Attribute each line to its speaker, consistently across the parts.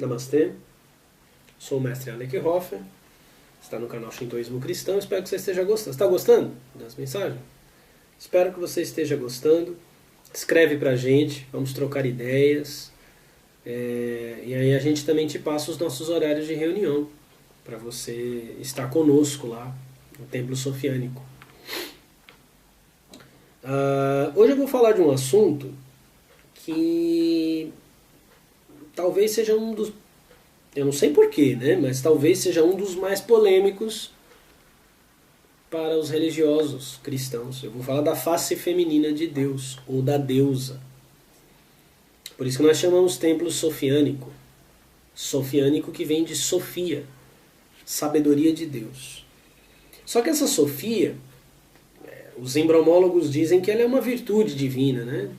Speaker 1: Namastê, sou o mestre Alec Hoffer, está no canal Shintoísmo Cristão, espero que você esteja gostando. Está gostando das mensagens? Espero que você esteja gostando. Escreve pra gente, vamos trocar ideias. E aí a gente também te passa os nossos horários de reunião, para você estar conosco lá no Templo Sofiânico. Hoje eu vou falar de um assunto que talvez seja um dos... Eu não sei porquê, né? Mas talvez seja um dos mais polêmicos para os religiosos cristãos. Eu vou falar da face feminina de Deus, ou da deusa. Por isso que nós chamamos templo sofiânico. Sofiânico que vem de Sofia, sabedoria de Deus. Só que essa Sofia, os embromólogos dizem que ela é uma virtude divina, né?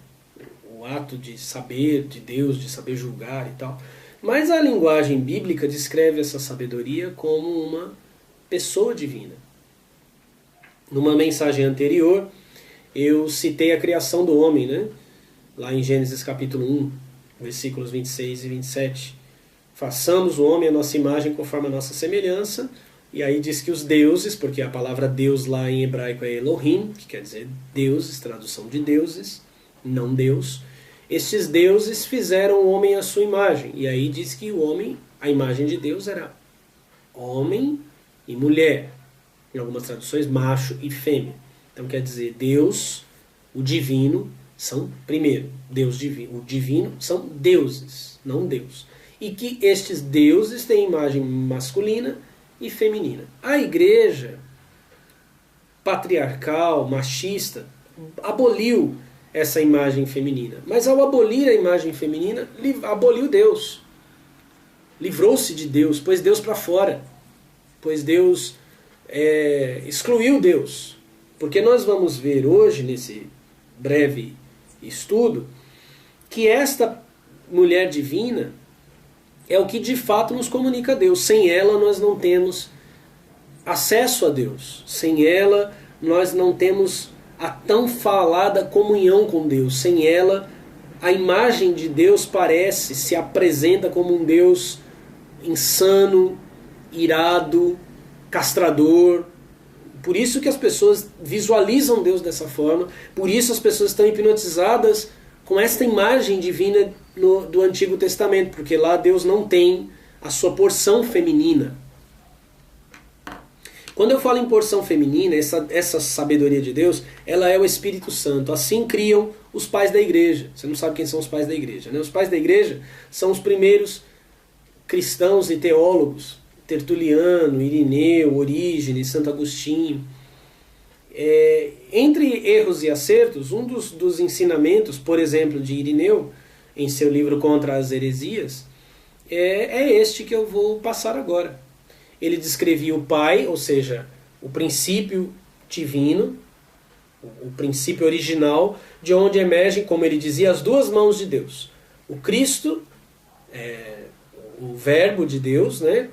Speaker 1: O ato de saber de Deus, de saber julgar e tal. Mas a linguagem bíblica descreve essa sabedoria como uma pessoa divina. Numa mensagem anterior, eu citei a criação do homem, né? Lá em Gênesis capítulo 1, versículos 26 e 27. Façamos o homem à nossa imagem conforme a nossa semelhança. E aí diz que os deuses, porque a palavra Deus lá em hebraico é Elohim, que quer dizer deuses, tradução de deuses, não Deus. Estes deuses fizeram o homem à sua imagem. E aí diz que o homem, a imagem de Deus era homem e mulher. Em algumas traduções, macho e fêmea. Então quer dizer, Deus, o divino, são, primeiro, Deus divino. O divino são deuses, não Deus. E que estes deuses têm imagem masculina e feminina. A igreja patriarcal, machista, aboliu essa imagem feminina. Mas ao abolir a imagem feminina, aboliu Deus. Livrou-se de Deus, pôs Deus para fora. Pois Deus excluiu Deus. Porque nós vamos ver hoje, nesse breve estudo, que esta mulher divina é o que de fato nos comunica a Deus. Sem ela nós não temos acesso a Deus. Sem ela nós não temos a tão falada comunhão com Deus. Sem ela a imagem de Deus se apresenta como um Deus insano, irado, castrador. Por isso que as pessoas visualizam Deus dessa forma, por isso as pessoas estão hipnotizadas com esta imagem divina do Antigo Testamento, porque lá Deus não tem a sua porção feminina. Quando eu falo em porção feminina, essa sabedoria de Deus, ela é o Espírito Santo. Assim criam os pais da igreja. Você não sabe quem são os pais da igreja, né? Os pais da igreja são os primeiros cristãos e teólogos. Tertuliano, Irineu, Orígenes, Santo Agostinho. Entre erros e acertos, um dos ensinamentos, por exemplo, de Irineu, em seu livro Contra as Heresias, é este que eu vou passar agora. Ele descrevia o Pai, ou seja, o princípio divino, o princípio original, de onde emergem, como ele dizia, as duas mãos de Deus. O Cristo, o Verbo de Deus, né?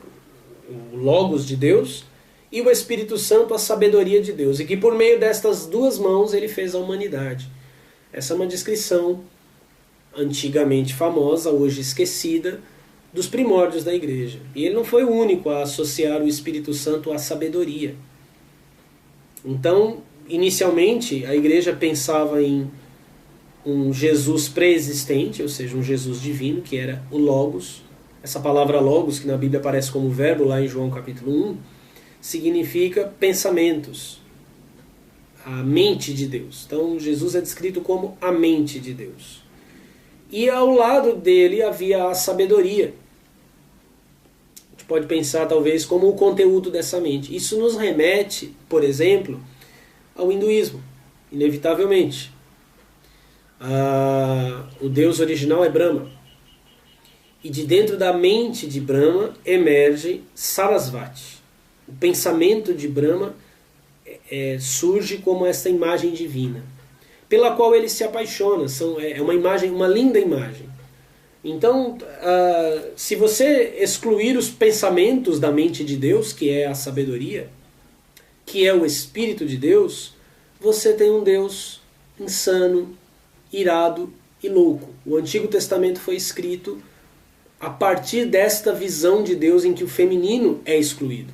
Speaker 1: O Logos de Deus, e o Espírito Santo, a sabedoria de Deus. E que por meio destas duas mãos ele fez a humanidade. Essa é uma descrição antigamente famosa, hoje esquecida, dos primórdios da igreja. E ele não foi o único a associar o Espírito Santo à sabedoria. Então, inicialmente, a igreja pensava em um Jesus pré-existente, ou seja, um Jesus divino, que era o Logos. Essa palavra Logos, que na Bíblia aparece como verbo lá em João capítulo 1, significa pensamentos, a mente de Deus. Então Jesus é descrito como a mente de Deus. E ao lado dele havia a sabedoria. A gente pode pensar talvez como o conteúdo dessa mente. Isso nos remete, por exemplo, ao hinduísmo, inevitavelmente. O Deus original é Brahma. E de dentro da mente de Brahma emerge Sarasvati. O pensamento de Brahma surge como esta imagem divina, pela qual ele se apaixona. É uma imagem, uma linda imagem. Então, se você excluir os pensamentos da mente de Deus, que é a sabedoria, que é o Espírito de Deus, você tem um Deus insano, irado e louco. O Antigo Testamento foi escrito a partir desta visão de Deus em que o feminino é excluído.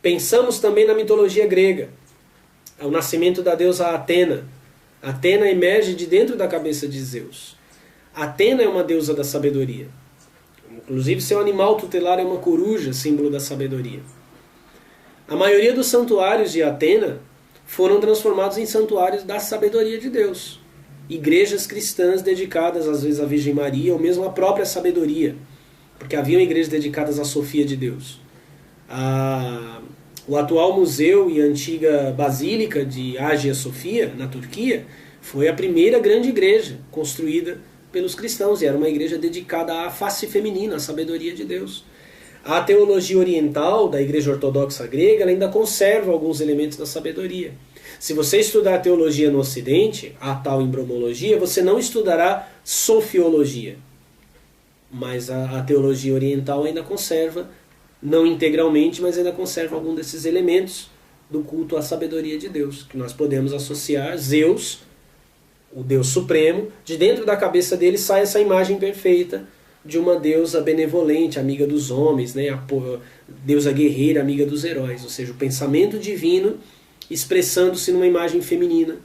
Speaker 1: Pensamos também na mitologia grega, o nascimento da deusa Atena. Atena emerge de dentro da cabeça de Zeus. Atena é uma deusa da sabedoria. Inclusive seu animal tutelar é uma coruja, símbolo da sabedoria. A maioria dos santuários de Atena foram transformados em santuários da sabedoria de Deus. Igrejas cristãs dedicadas às vezes à Virgem Maria ou mesmo à própria sabedoria, porque haviam igrejas dedicadas à Sofia de Deus. O atual museu e antiga basílica de Hagia Sofia, na Turquia, foi a primeira grande igreja construída pelos cristãos, e era uma igreja dedicada à face feminina, à sabedoria de Deus. A teologia oriental da Igreja Ortodoxa Grega ela ainda conserva alguns elementos da sabedoria. Se você estudar a teologia no Ocidente, a tal embriomologia, você não estudará sofiologia. Mas a teologia oriental ainda conserva, não integralmente, mas ainda conserva algum desses elementos do culto à sabedoria de Deus, que nós podemos associar Zeus, o Deus Supremo, de dentro da cabeça dele sai essa imagem perfeita de uma deusa benevolente, amiga dos homens, né? A deusa guerreira, amiga dos heróis, ou seja, o pensamento divino expressando-se numa imagem feminina,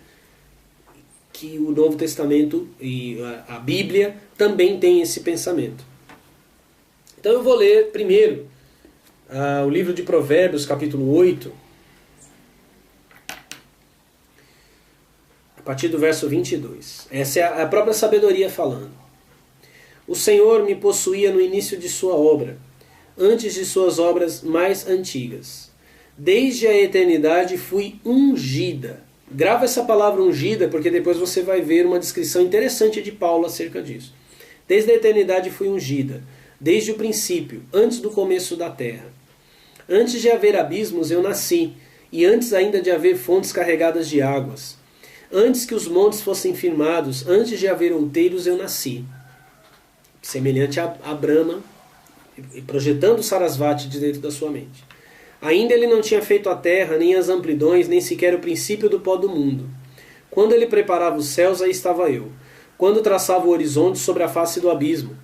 Speaker 1: que o Novo Testamento e a Bíblia também tem esse pensamento. Então eu vou ler primeiro o livro de Provérbios, capítulo 8, a partir do verso 22. Essa é a própria sabedoria falando. O Senhor me possuía no início de sua obra, antes de suas obras mais antigas. Desde a eternidade fui ungida. Grava essa palavra ungida, porque depois você vai ver uma descrição interessante de Paulo acerca disso. Desde a eternidade fui ungida, desde o princípio, antes do começo da terra. Antes de haver abismos eu nasci, e antes ainda de haver fontes carregadas de águas. Antes que os montes fossem firmados, antes de haver outeiros eu nasci. Semelhante a Brahma, projetando Sarasvati de dentro da sua mente. Ainda ele não tinha feito a terra, nem as amplidões, nem sequer o princípio do pó do mundo. Quando ele preparava os céus, aí estava eu. Quando traçava o horizonte sobre a face do abismo.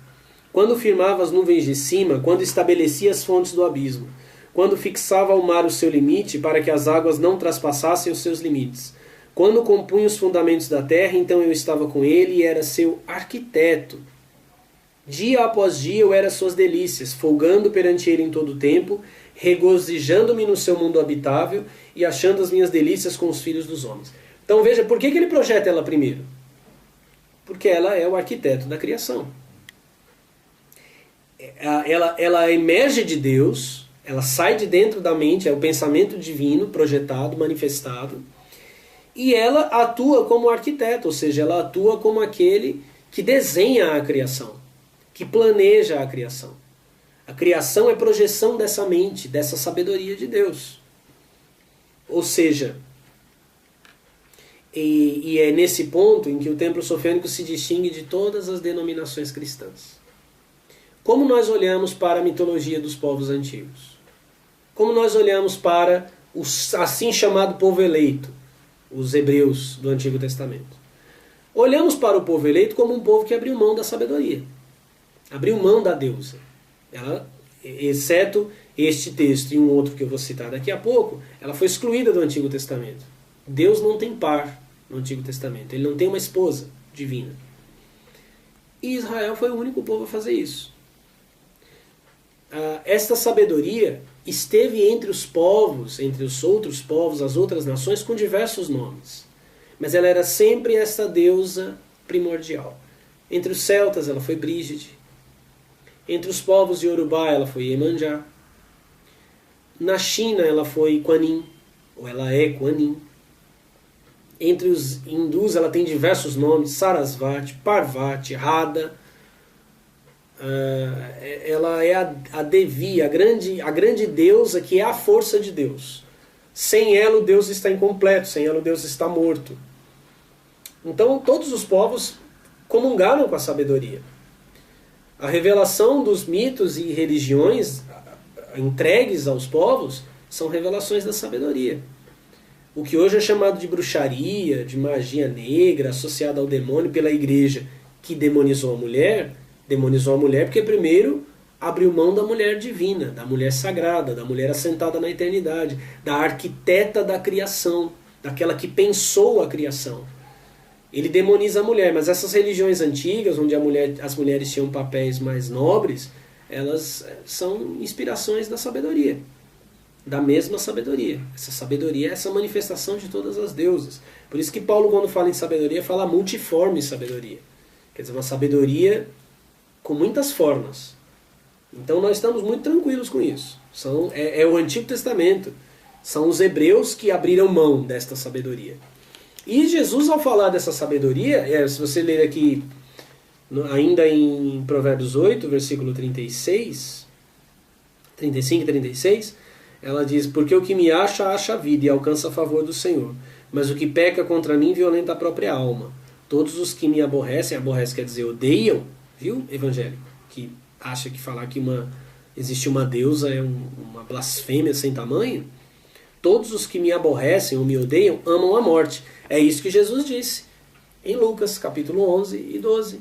Speaker 1: Quando firmava as nuvens de cima, quando estabelecia as fontes do abismo. Quando fixava ao mar o seu limite, para que as águas não traspassassem os seus limites. Quando compunha os fundamentos da terra, então eu estava com ele e era seu arquiteto. Dia após dia eu era suas delícias, folgando perante ele em todo o tempo, regozijando-me no seu mundo habitável e achando as minhas delícias com os filhos dos homens. Então veja, por que ele projeta ela primeiro? Porque ela é o arquiteto da criação. Ela emerge de Deus, ela sai de dentro da mente, é o pensamento divino projetado, manifestado, e ela atua como arquiteto, ou seja, ela atua como aquele que desenha a criação, que planeja a criação. A criação é projeção dessa mente, dessa sabedoria de Deus. Ou seja, e é nesse ponto em que o templo sofênico se distingue de todas as denominações cristãs. Como nós olhamos para a mitologia dos povos antigos? Como nós olhamos para o assim chamado povo eleito, os hebreus do Antigo Testamento? Olhamos para o povo eleito como um povo que abriu mão da sabedoria, abriu mão da deusa. Ela, exceto este texto e um outro que eu vou citar daqui a pouco, ela foi excluída do Antigo Testamento. Deus não tem par no Antigo Testamento, ele não tem uma esposa divina. E Israel foi o único povo a fazer isso. Esta sabedoria esteve entre os povos, entre os outros povos, as outras nações, com diversos nomes. Mas ela era sempre esta deusa primordial. Entre os celtas ela foi Brígide. Entre os povos de Yorubá ela foi Iemanjá. Na China ela foi Kuan Yin, ou ela é Kuan Yin. Entre os hindus ela tem diversos nomes, Sarasvati, Parvati, Radha. Ela é a Devi, a grande deusa que é a força de Deus. Sem ela o Deus está incompleto, sem ela o Deus está morto. Então todos os povos comungaram com a sabedoria. A revelação dos mitos e religiões entregues aos povos são revelações da sabedoria. O que hoje é chamado de bruxaria, de magia negra, associada ao demônio pela igreja que demonizou a mulher, Demonizou a mulher porque primeiro abriu mão da mulher divina, da mulher sagrada, da mulher assentada na eternidade, da arquiteta da criação, daquela que pensou a criação. Ele demoniza a mulher, mas essas religiões antigas, onde as mulheres tinham papéis mais nobres, elas são inspirações da sabedoria, da mesma sabedoria. Essa sabedoria é essa manifestação de todas as deusas. Por isso que Paulo, quando fala em sabedoria, fala multiforme sabedoria. Quer dizer, uma sabedoria com muitas formas. Então nós estamos muito tranquilos com isso. É o Antigo Testamento. São os hebreus que abriram mão desta sabedoria. E Jesus, ao falar dessa sabedoria, se você ler aqui, ainda em Provérbios 8, versículo 35 e 36, ela diz: porque o que me acha, acha a vida e alcança a favor do Senhor. Mas o que peca contra mim, violenta a própria alma. Todos os que me aborrecem, aborrece quer dizer odeiam, viu, evangélico? Que acha que falar que existe uma deusa é uma blasfêmia sem tamanho. Todos os que me aborrecem ou me odeiam amam a morte. É isso que Jesus disse em Lucas, capítulo 11 e 12.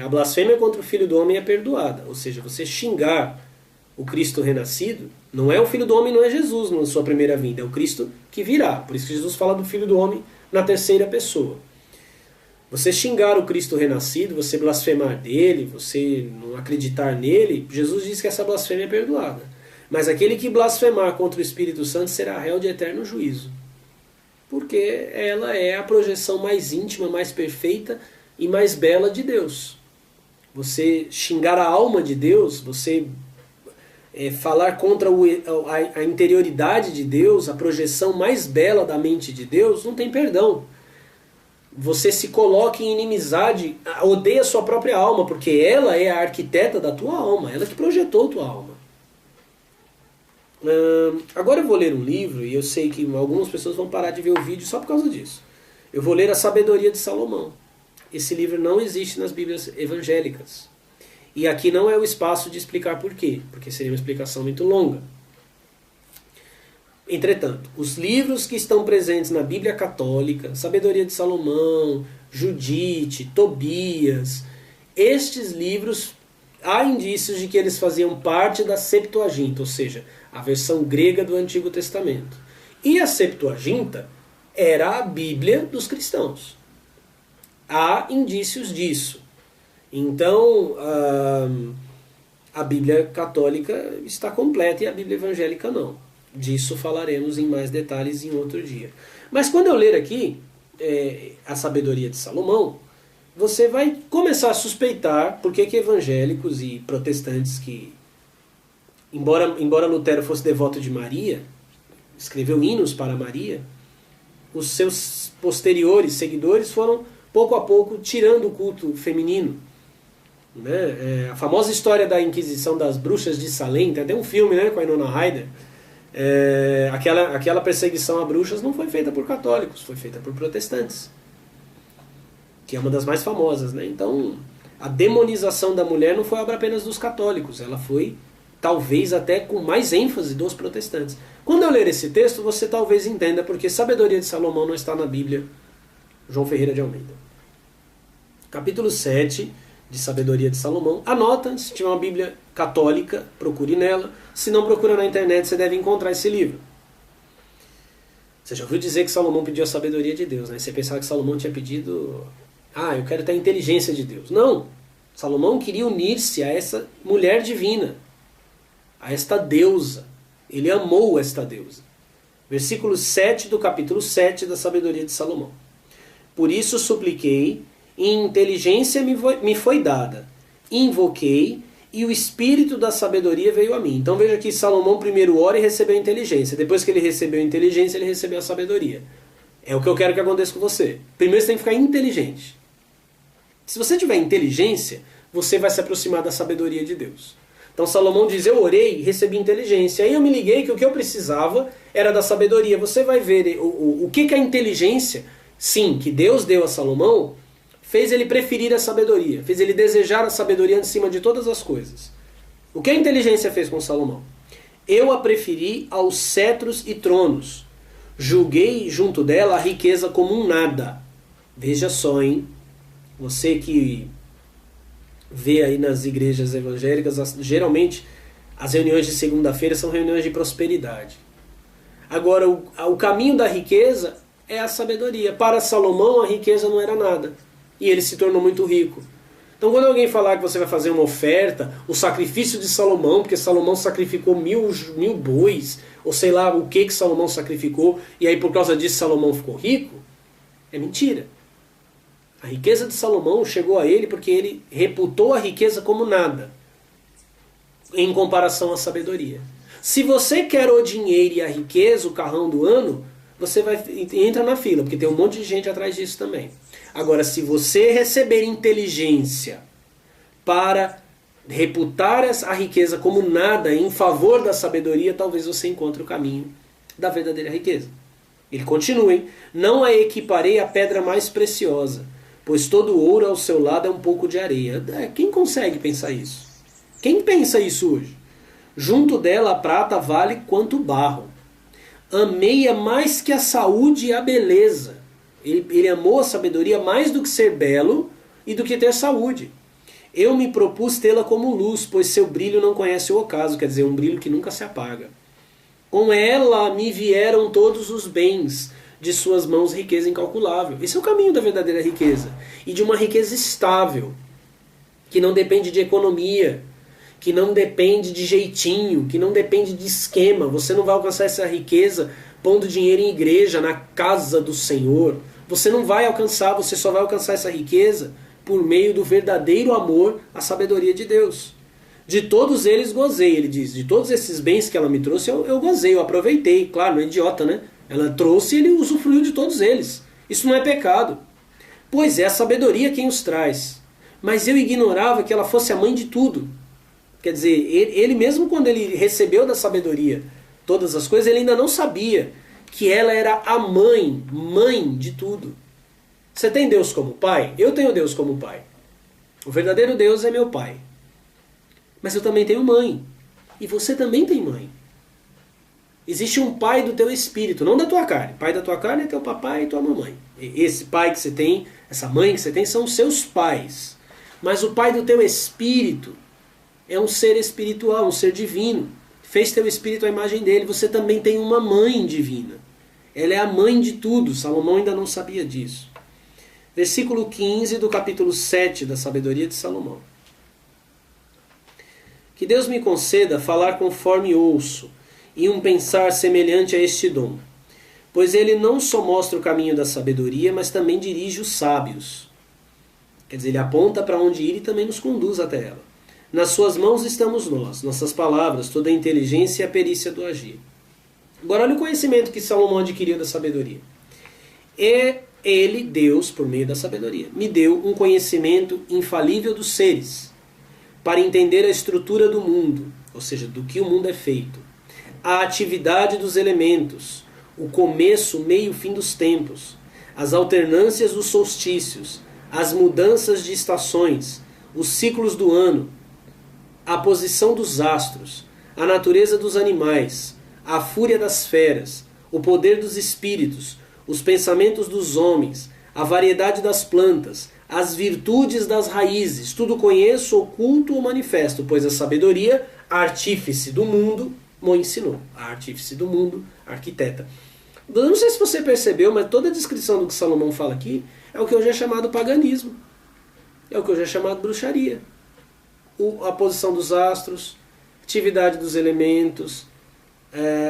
Speaker 1: A blasfêmia contra o Filho do Homem é perdoada. Ou seja, você xingar o Cristo renascido, não é o Filho do Homem, não é Jesus na sua primeira vinda, é o Cristo que virá. Por isso que Jesus fala do Filho do Homem na terceira pessoa. Você xingar o Cristo renascido, você blasfemar dele, você não acreditar nele, Jesus diz que essa blasfêmia é perdoada. Mas aquele que blasfemar contra o Espírito Santo será réu de eterno juízo. Porque ela é a projeção mais íntima, mais perfeita e mais bela de Deus. Você xingar a alma de Deus, você falar contra a interioridade de Deus, a projeção mais bela da mente de Deus, não tem perdão. Você se coloca em inimizade, odeia a sua própria alma, porque ela é a arquiteta da tua alma, ela que projetou a tua alma. Agora eu vou ler um livro, e eu sei que algumas pessoas vão parar de ver o vídeo só por causa disso. Eu vou ler A Sabedoria de Salomão. Esse livro não existe nas Bíblias evangélicas. E aqui não é o espaço de explicar por quê, porque seria uma explicação muito longa. Entretanto, os livros que estão presentes na Bíblia Católica, Sabedoria de Salomão, Judite, Tobias, estes livros, há indícios de que eles faziam parte da Septuaginta, ou seja, a versão grega do Antigo Testamento. E a Septuaginta era a Bíblia dos cristãos. Há indícios disso. Então, a Bíblia católica está completa e a Bíblia evangélica não. Disso falaremos em mais detalhes em outro dia. Mas quando eu ler aqui a Sabedoria de Salomão, você vai começar a suspeitar por que evangélicos e protestantes que, embora Lutero fosse devoto de Maria, escreveu hinos para Maria, os seus posteriores seguidores foram pouco a pouco tirando o culto feminino. A famosa história da Inquisição das Bruxas de Salem, tem até um filme, com a Winona Ryder. Aquela perseguição a bruxas não foi feita por católicos, foi feita por protestantes, que é uma das mais famosas. Então, a demonização da mulher não foi obra apenas dos católicos, ela foi talvez até com mais ênfase dos protestantes. Quando eu ler esse texto, você talvez entenda porque Sabedoria de Salomão não está na Bíblia. João Ferreira de Almeida. Capítulo 7 de Sabedoria de Salomão. Anota, se tiver uma Bíblia católica, procure nela. Se não, procura na internet, você deve encontrar esse livro. Você já ouviu dizer que Salomão pediu a sabedoria de Deus, né? Você pensava que Salomão tinha pedido... eu quero ter a inteligência de Deus. Não! Salomão queria unir-se a essa mulher divina, a esta deusa. Ele amou esta deusa. Versículo 7 do capítulo 7 da Sabedoria de Salomão. Por isso supliquei, e inteligência me foi dada. Invoquei, e o espírito da sabedoria veio a mim. Então veja que Salomão primeiro ora e recebeu a inteligência. Depois que ele recebeu a inteligência, ele recebeu a sabedoria. É o que eu quero que aconteça com você. Primeiro você tem que ficar inteligente. Se você tiver inteligência, você vai se aproximar da sabedoria de Deus. Então Salomão diz, eu orei e recebi inteligência. Aí eu me liguei que o que eu precisava era da sabedoria. Você vai ver o que a inteligência, sim, que Deus deu a Salomão, fez ele preferir a sabedoria, fez ele desejar a sabedoria acima de todas as coisas. O que a inteligência fez com Salomão? Eu a preferi aos cetros e tronos. Julguei junto dela a riqueza como um nada. Veja só, hein? Você que vê aí nas igrejas evangélicas, geralmente as reuniões de segunda-feira são reuniões de prosperidade. Agora, o caminho da riqueza é a sabedoria. Para Salomão, a riqueza não era nada. E ele se tornou muito rico. Então, quando alguém falar que você vai fazer uma oferta, o sacrifício de Salomão, porque Salomão sacrificou mil bois, ou sei lá o que Salomão sacrificou, e aí por causa disso Salomão ficou rico, é mentira. A riqueza de Salomão chegou a ele porque ele reputou a riqueza como nada, em comparação à sabedoria. Se você quer o dinheiro e a riqueza, o carrão do ano, você entra na fila, porque tem um monte de gente atrás disso também. Agora, se você receber inteligência para reputar a riqueza como nada em favor da sabedoria, talvez você encontre o caminho da verdadeira riqueza. Ele continua, hein? Não a equiparei à pedra mais preciosa, pois todo ouro ao seu lado é um pouco de areia. Quem consegue pensar isso? Quem pensa isso hoje? Junto dela a prata vale quanto barro. Amei-a mais que a saúde e a beleza. Ele amou a sabedoria mais do que ser belo e do que ter saúde. Eu me propus tê-la como luz, pois seu brilho não conhece o ocaso, quer dizer, um brilho que nunca se apaga. Com ela me vieram todos os bens, de suas mãos riqueza incalculável. Esse é o caminho da verdadeira riqueza. E de uma riqueza estável, que não depende de economia, que não depende de jeitinho, que não depende de esquema. Você não vai alcançar essa riqueza pondo dinheiro em igreja, na casa do Senhor. Você não vai alcançar, você só vai alcançar essa riqueza por meio do verdadeiro amor à sabedoria de Deus. De todos eles gozei, ele diz. De todos esses bens que ela me trouxe, eu gozei, eu aproveitei. Claro, não é idiota, né? Ela trouxe e ele usufruiu de todos eles. Isso não é pecado. Pois é a sabedoria quem os traz. Mas eu ignorava que ela fosse a mãe de tudo. Quer dizer, ele mesmo quando ele recebeu da sabedoria todas as coisas, ele ainda não sabia que ela era a mãe de tudo. Você tem Deus como pai? Eu tenho Deus como pai. O verdadeiro Deus é meu pai. Mas eu também tenho mãe. E você também tem mãe. Existe um pai do teu espírito, não da tua carne. Pai da tua carne é teu papai e tua mamãe. Esse pai que você tem, essa mãe que você tem, são os seus pais. Mas o pai do teu espírito é um ser espiritual, um ser divino. Fez teu espírito à imagem dele. Você também tem uma mãe divina. Ela é a mãe de tudo. Salomão ainda não sabia disso. Versículo 15 do capítulo 7 da sabedoria de Salomão. Que Deus me conceda falar conforme ouço, e um pensar semelhante a este dom. Pois ele não só mostra o caminho da sabedoria, mas também dirige os sábios. Quer dizer, ele aponta para onde ir e também nos conduz até ela. Nas suas mãos estamos nós, nossas palavras, toda a inteligência e a perícia do agir. Agora olha o conhecimento que Salomão adquiriu da sabedoria. Ele, Deus, por meio da sabedoria, me deu um conhecimento infalível dos seres, para entender a estrutura do mundo, ou seja, do que o mundo é feito, a atividade dos elementos, o começo, o meio e o fim dos tempos, as alternâncias dos solstícios, as mudanças de estações, os ciclos do ano, a posição dos astros, a natureza dos animais, a fúria das feras, o poder dos espíritos, os pensamentos dos homens, a variedade das plantas, as virtudes das raízes, tudo conheço, oculto ou manifesto, pois a sabedoria, a artífice do mundo, me ensinou. A artífice do mundo, a arquiteta. Eu não sei se você percebeu, mas toda a descrição do que Salomão fala aqui é o que hoje é chamado paganismo. É o que hoje é chamado bruxaria. A posição dos astros, atividade dos elementos,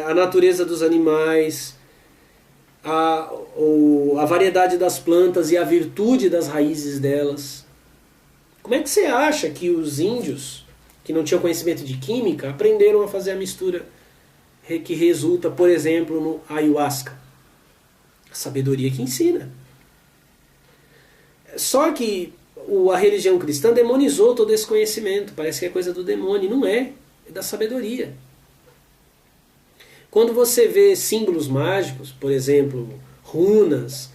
Speaker 1: a natureza dos animais, a variedade das plantas e a virtude das raízes delas. Como é que você acha que os índios, que não tinham conhecimento de química, aprenderam a fazer a mistura que resulta, por exemplo, no ayahuasca? A sabedoria que ensina. Só que a religião cristã demonizou todo esse conhecimento. Parece que é coisa do demônio. Não é. É da sabedoria. Quando você vê símbolos mágicos, por exemplo, runas,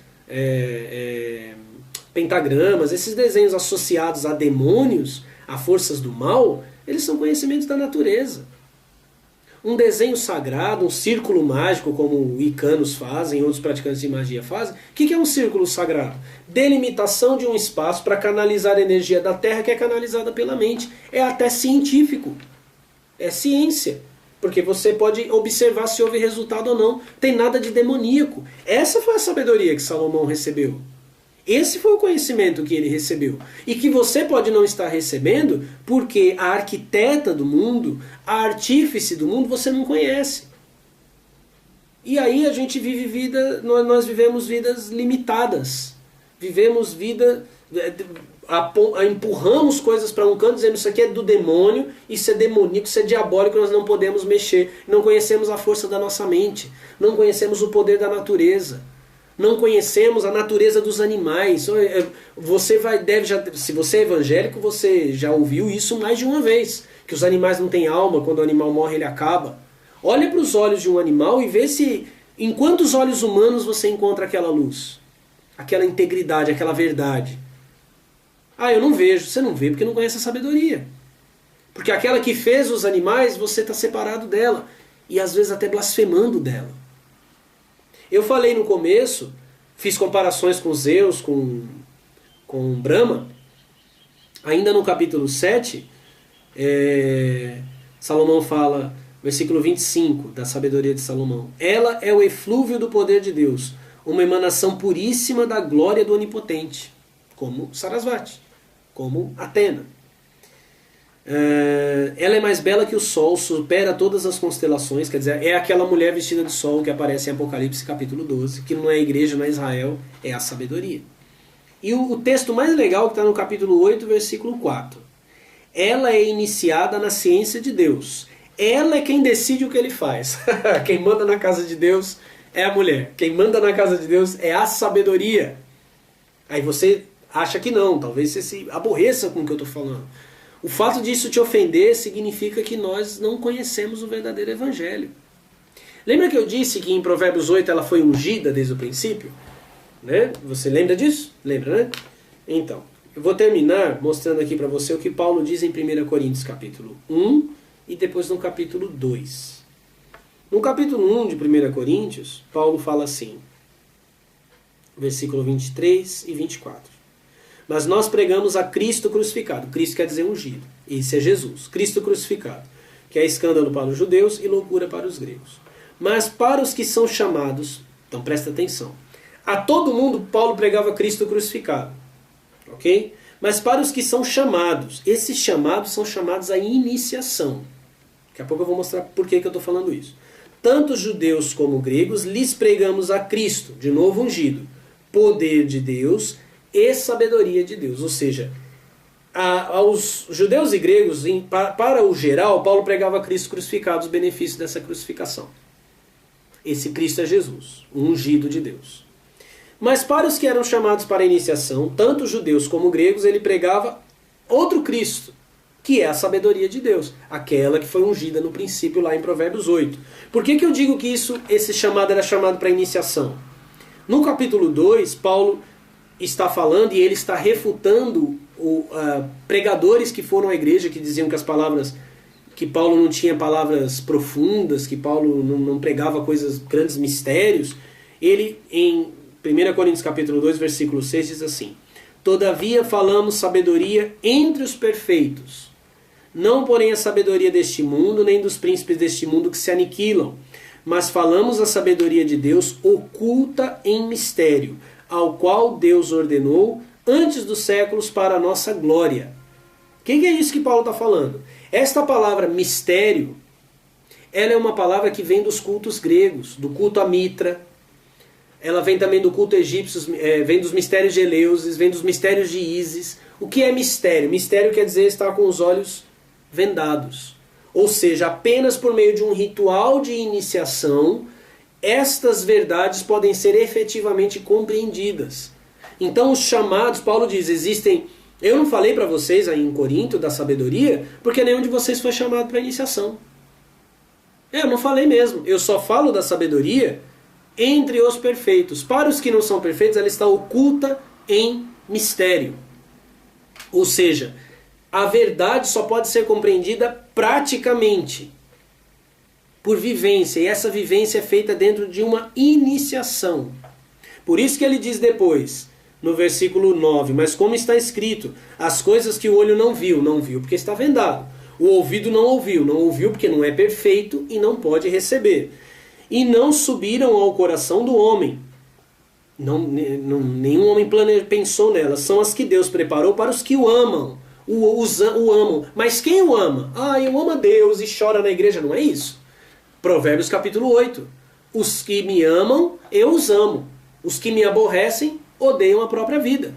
Speaker 1: pentagramas, esses desenhos associados a demônios, a forças do mal, eles são conhecimentos da natureza. um desenho sagrado, um círculo mágico, como wicanos fazem, outros praticantes de magia fazem. O que é um círculo sagrado? Delimitação de um espaço para canalizar a energia da Terra, que é canalizada pela mente. É até científico. É ciência. Porque você pode observar se houve resultado ou não. Tem nada de demoníaco. Essa foi a sabedoria que Salomão recebeu. Esse foi o conhecimento que ele recebeu. E que você pode não estar recebendo porque a arquiteta do mundo, a artífice do mundo, você não conhece. E aí a gente vive vida, nós vivemos vidas limitadas. Vivemos vida, empurramos coisas para um canto dizendo isso aqui é do demônio, isso é demoníaco, isso é diabólico, nós não podemos mexer. Não conhecemos a força da nossa mente, não conhecemos o poder da natureza. Não conhecemos a natureza dos animais. Você se você é evangélico, você já ouviu isso mais de uma vez. Que os animais não têm alma, quando o animal morre ele acaba. Olha para os olhos de um animal e vê se em quantos olhos humanos você encontra aquela luz. Aquela integridade, aquela verdade. Ah, eu não vejo. Você não vê porque não conhece a sabedoria. Porque aquela que fez os animais, você está separado dela. E às vezes até blasfemando dela. Eu falei no começo, fiz comparações com Zeus, com Brahma. Ainda no capítulo 7, Salomão fala, versículo 25 da sabedoria de Salomão. Ela é o eflúvio do poder de Deus, uma emanação puríssima da glória do Onipotente, como Sarasvati, como Atena. Ela é mais bela que o sol, supera todas as constelações, quer dizer, é aquela mulher vestida de sol que aparece em Apocalipse capítulo 12, que não é a igreja, não é Israel, é a sabedoria. E o texto mais legal que está no capítulo 8, versículo 4. Ela é iniciada na ciência de Deus. Ela é quem decide o que ele faz. Quem manda na casa de Deus é a mulher. Quem manda na casa de Deus é a sabedoria. Aí você acha que não, talvez você se aborreça com o que eu estou falando. O fato disso te ofender significa que nós não conhecemos o verdadeiro evangelho. Lembra que eu disse que em Provérbios 8 ela foi ungida desde o princípio? Né? Você lembra disso? Lembra, né? Então, eu vou terminar mostrando aqui para você o que Paulo diz em 1 Coríntios capítulo 1 e depois no capítulo 2. No capítulo 1 de 1 Coríntios, Paulo fala assim, versículo 23 e 24. Mas nós pregamos a Cristo crucificado. Cristo quer dizer ungido. Esse é Jesus. Cristo crucificado. Que é escândalo para os judeus e loucura para os gregos. Mas para os que são chamados, então presta atenção. A todo mundo Paulo pregava Cristo crucificado. Ok? Mas para os que são chamados, esses chamados são chamados à iniciação. Daqui a pouco eu vou mostrar por que eu estou falando isso. Tanto judeus como gregos lhes pregamos a Cristo, de novo ungido. Poder de Deus e sabedoria de Deus. Ou seja, aos judeus e gregos, para o geral, Paulo pregava Cristo crucificado, os benefícios dessa crucificação. Esse Cristo é Jesus, o ungido de Deus. Mas para os que eram chamados para a iniciação, tanto judeus como gregos, ele pregava outro Cristo, que é a sabedoria de Deus, aquela que foi ungida no princípio lá em Provérbios 8. Por que eu digo que esse chamado era chamado para a iniciação? No capítulo 2, Paulo está falando e ele está refutando pregadores que foram à igreja, que diziam que as palavras, que Paulo não tinha palavras profundas, que Paulo não pregava coisas, grandes mistérios. Ele, em 1 Coríntios capítulo 2, versículo 6, diz assim: Todavia falamos sabedoria entre os perfeitos, não porém a sabedoria deste mundo, nem dos príncipes deste mundo que se aniquilam, mas falamos a sabedoria de Deus oculta em mistério, ao qual Deus ordenou antes dos séculos para a nossa glória. O que é isso que Paulo está falando? Esta palavra mistério, ela é uma palavra que vem dos cultos gregos, do culto a Mitra, ela vem também do culto egípcio, vem dos mistérios de Eleusis, vem dos mistérios de Ísis. O que é mistério? Mistério quer dizer estar com os olhos vendados. Ou seja, apenas por meio de um ritual de iniciação, estas verdades podem ser efetivamente compreendidas. Então os chamados, Paulo diz, existem... Eu não falei para vocês aí em Corinto da sabedoria, porque nenhum de vocês foi chamado para iniciação. Eu não falei mesmo. Eu só falo da sabedoria entre os perfeitos. Para os que não são perfeitos, ela está oculta em mistério. Ou seja, a verdade só pode ser compreendida praticamente. por vivência, e essa vivência é feita dentro de uma iniciação. Por isso que ele diz depois, no versículo 9, mas como está escrito, as coisas que o olho não viu, não viu porque está vendado. O ouvido não ouviu, não ouviu porque não é perfeito e não pode receber. E não subiram ao coração do homem. Nenhum homem pensou nelas. São as que Deus preparou para os que o amam. O amam. Mas quem o ama? Eu amo a Deus e chora na igreja. Não é isso. Provérbios capítulo 8. Os que me amam, eu os amo. Os que me aborrecem, odeiam a própria vida.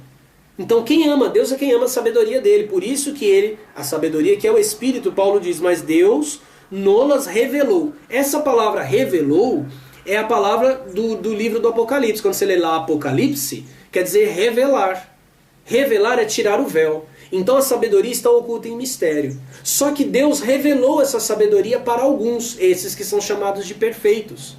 Speaker 1: Então quem ama a Deus é quem ama a sabedoria dele. Por isso que a sabedoria que é o Espírito, Paulo diz, mas Deus nolas revelou. Essa palavra revelou é a palavra do livro do Apocalipse. Quando você lê lá Apocalipse, quer dizer revelar. Revelar é tirar o véu. Então a sabedoria está oculta em mistério. Só que Deus revelou essa sabedoria para alguns, esses que são chamados de perfeitos.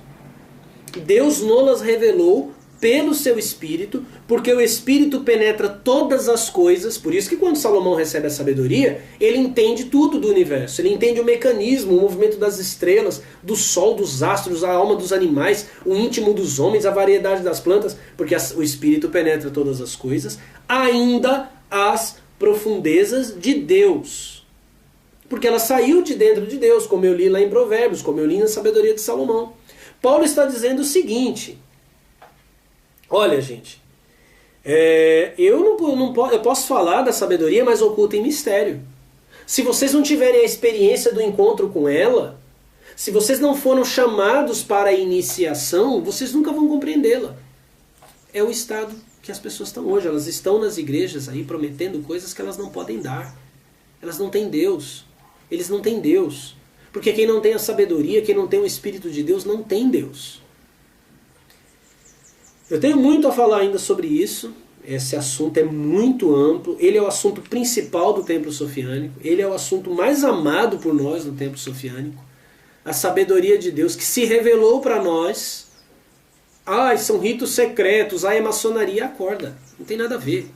Speaker 1: Deus nolas revelou pelo seu Espírito, porque o Espírito penetra todas as coisas. Por isso que quando Salomão recebe a sabedoria, ele entende tudo do universo. Ele entende o mecanismo, o movimento das estrelas, do sol, dos astros, a alma dos animais, o íntimo dos homens, a variedade das plantas, porque o Espírito penetra todas as coisas, ainda as profundezas de Deus. Porque ela saiu de dentro de Deus, como eu li lá em Provérbios, como eu li na sabedoria de Salomão. Paulo está dizendo o seguinte: olha, gente, eu posso falar da sabedoria, mas oculta em mistério. Se vocês não tiverem a experiência do encontro com ela, se vocês não foram chamados para a iniciação, vocês nunca vão compreendê-la. É o estado que as pessoas estão hoje. Elas estão nas igrejas aí prometendo coisas que elas não podem dar. Elas não têm Deus. Eles não têm Deus. Porque quem não tem a sabedoria, quem não tem o Espírito de Deus, não tem Deus. Eu tenho muito a falar ainda sobre isso. Esse assunto é muito amplo. Ele é o assunto principal do templo sofiânico. Ele é o assunto mais amado por nós no templo sofiânico. A sabedoria de Deus que se revelou para nós. São ritos secretos. É maçonaria. Acorda. Não tem nada a ver.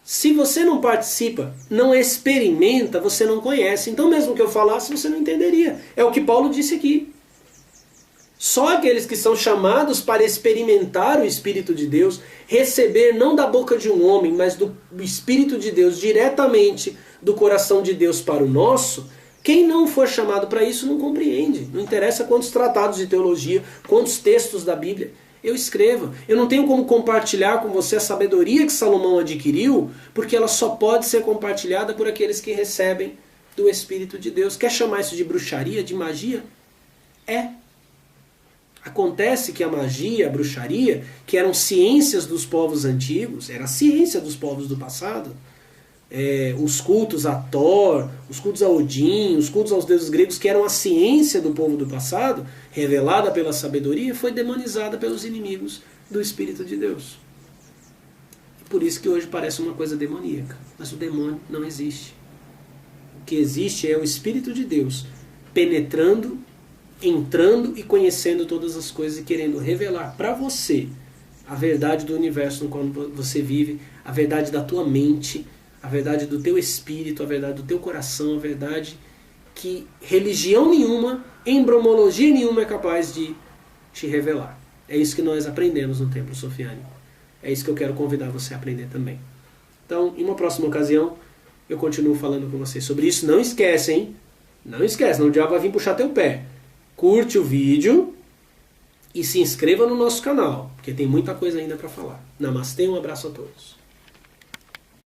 Speaker 1: Se você não participa, não experimenta, você não conhece. Então mesmo que eu falasse, você não entenderia. É o que Paulo disse aqui. Só aqueles que são chamados para experimentar o Espírito de Deus, receber não da boca de um homem, mas do Espírito de Deus diretamente do coração de Deus para o nosso, quem não for chamado para isso não compreende. Não interessa quantos tratados de teologia, quantos textos da Bíblia eu escreva. Eu não tenho como compartilhar com você a sabedoria que Salomão adquiriu, porque ela só pode ser compartilhada por aqueles que recebem do Espírito de Deus. Quer chamar isso de bruxaria, de magia? Acontece que a magia, a bruxaria, que eram ciências dos povos antigos, era a ciência dos povos do passado, os cultos a Thor, os cultos a Odin, os cultos aos deuses gregos, que eram a ciência do povo do passado, revelada pela sabedoria, foi demonizada pelos inimigos do Espírito de Deus. Por isso que hoje parece uma coisa demoníaca. Mas o demônio não existe. O que existe é o Espírito de Deus penetrando, entrando e conhecendo todas as coisas e querendo revelar para você a verdade do universo no qual você vive, a verdade da tua mente, a verdade do teu espírito, a verdade do teu coração, a verdade que religião nenhuma, embriomologia nenhuma é capaz de te revelar. É isso que nós aprendemos no templo sofiânico. É isso que eu quero convidar você a aprender também. Então, em uma próxima ocasião, eu continuo falando com vocês sobre isso. Não esquece, hein? Não esquece, senão o diabo vai vir puxar teu pé. Curte o vídeo e se inscreva no nosso canal, porque tem muita coisa ainda para falar. Namastê, um abraço a todos.